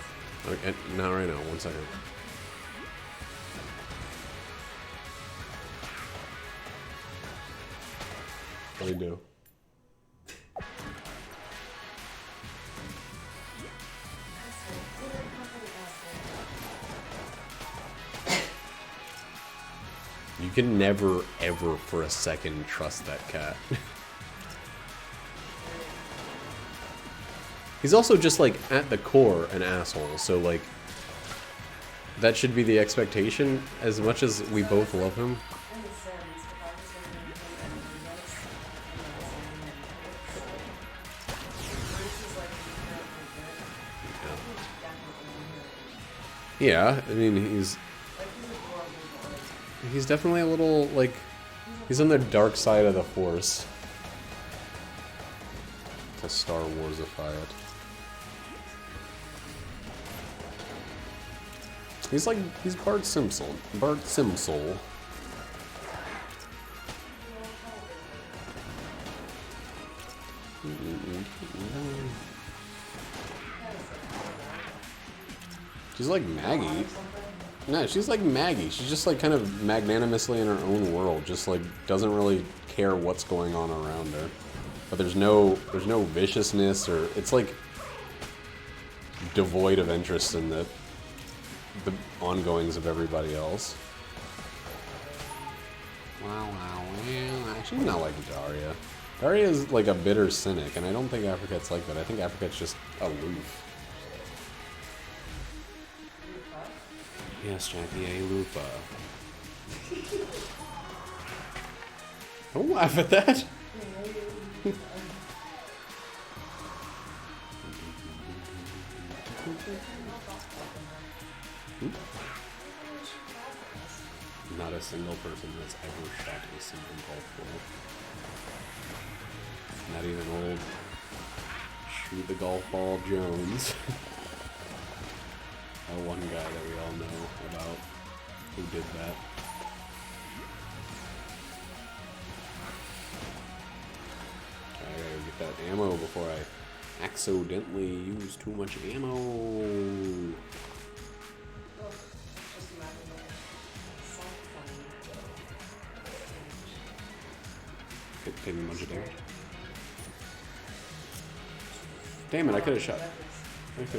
Okay, not right now. 1 second. What do you do? You can never, ever for a second trust that cat. He's also just, like, at the core, an asshole, so, like, that should be the expectation, as much as we both love him. Yeah, I mean, he's definitely a little, like, he's on the dark side of the Force. To Star Warsify it. He's Bart Simpson. Bart Simsol. She's like Maggie. No, she's like Maggie. She's just like kind of magnanimously in her own world, just like doesn't really care what's going on around her. But there's no viciousness, or it's like devoid of interest in the ongoings of everybody else. Wow. She's not like Daria. Daria is like a bitter cynic, and I don't think Apricot's like that. I think Apricot's just aloof. Yes, Jackie, a Lupa. Don't laugh at that. Not a single person that's ever shot a single golf ball. Not even old Shoot the Golf Ball Jones. That one guy that we all know about who did that. I gotta get that ammo before I accidentally use too much ammo. Take a bunch of damage. Damn it, I could have shot. A few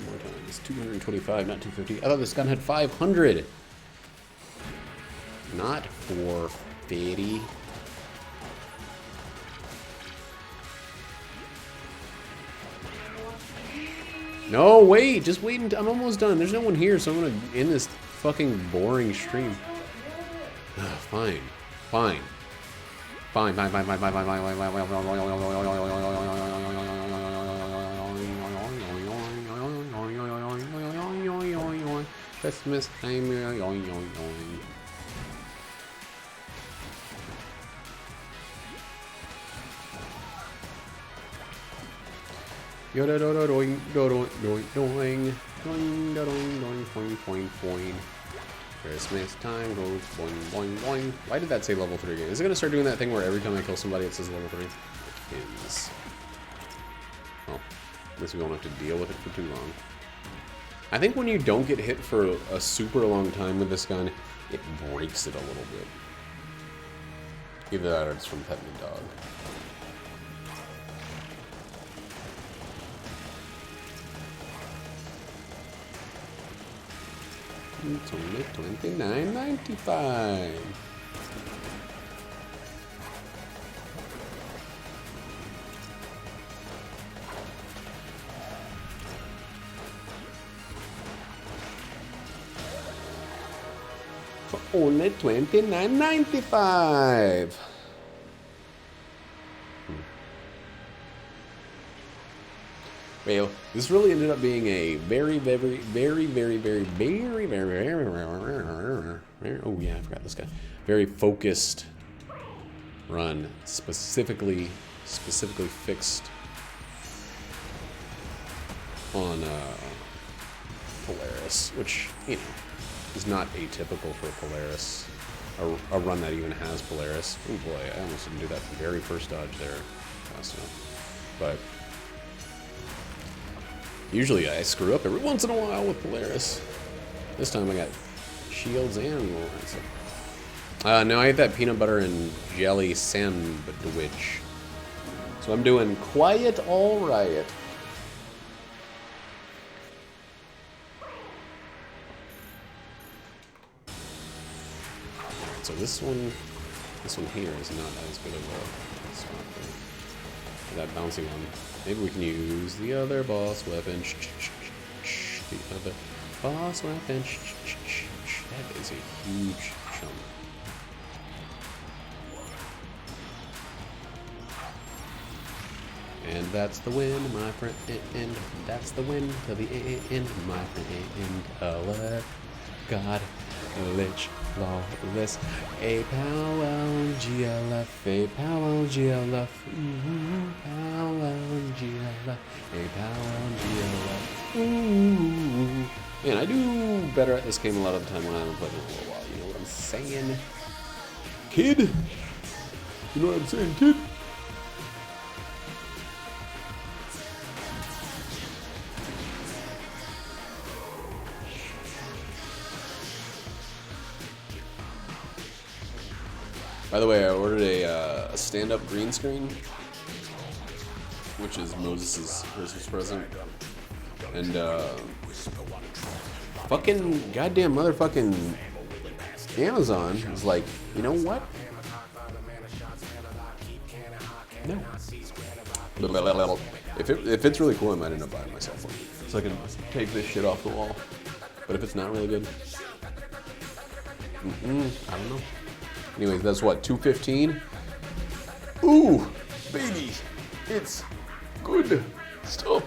more times. 225, not 250. I thought this gun had 500. Not 450. No, wait. Just wait until I'm almost done. There's no one here, so I'm going to end this fucking boring stream. Fine. Christmas time. Yoda doing doing doing doing doing doing doing point. Christmas time goes boing boing boing. Why did that say level 3 again? Is it gonna start doing that thing where every time I kill somebody it says level 3? It is. Well, at least we won't have to deal with it for too long. I think when you don't get hit for a super long time with this gun, it breaks it a little bit. Either that or it's from petting a dog. It's only $29.95. For only $29.95. Well, this really ended up being a very, oh yeah, I forgot this guy. Very focused run, specifically fixed on Polaris, which, you know, is not atypical for Polaris. A run that even has Polaris. Oh boy, I almost didn't do that very first dodge there fast enough. But usually I screw up every once in a while with Polaris. This time I got shields and lines. No, I ate that peanut butter and jelly sandwich. So I'm doing quiet all right. So this one here is not as good of a spot for that bouncing one. Maybe we can use the other boss weapon. The other boss weapon. That is a huge chunk. And that's the win, my friend. And that's the win to the end, my friend. God, glitch, lawless. A powwow GLF, a powwow GLF, powwow GLF, a powwow GLF. Ooh. Man, I do better at this game a lot of the time when I haven't played it in a little while. You know what I'm saying, kid? You know what I'm saying, kid? By the way, I ordered a stand-up green screen, which is Moses' Christmas present, and fucking goddamn motherfucking Amazon was like, you know what? No. If it's really cool, I might end up buying myself one, so I can take this shit off the wall. But if it's not really good, I don't know. Anyways, that's what, $2.15? Ooh, baby, it's good stuff.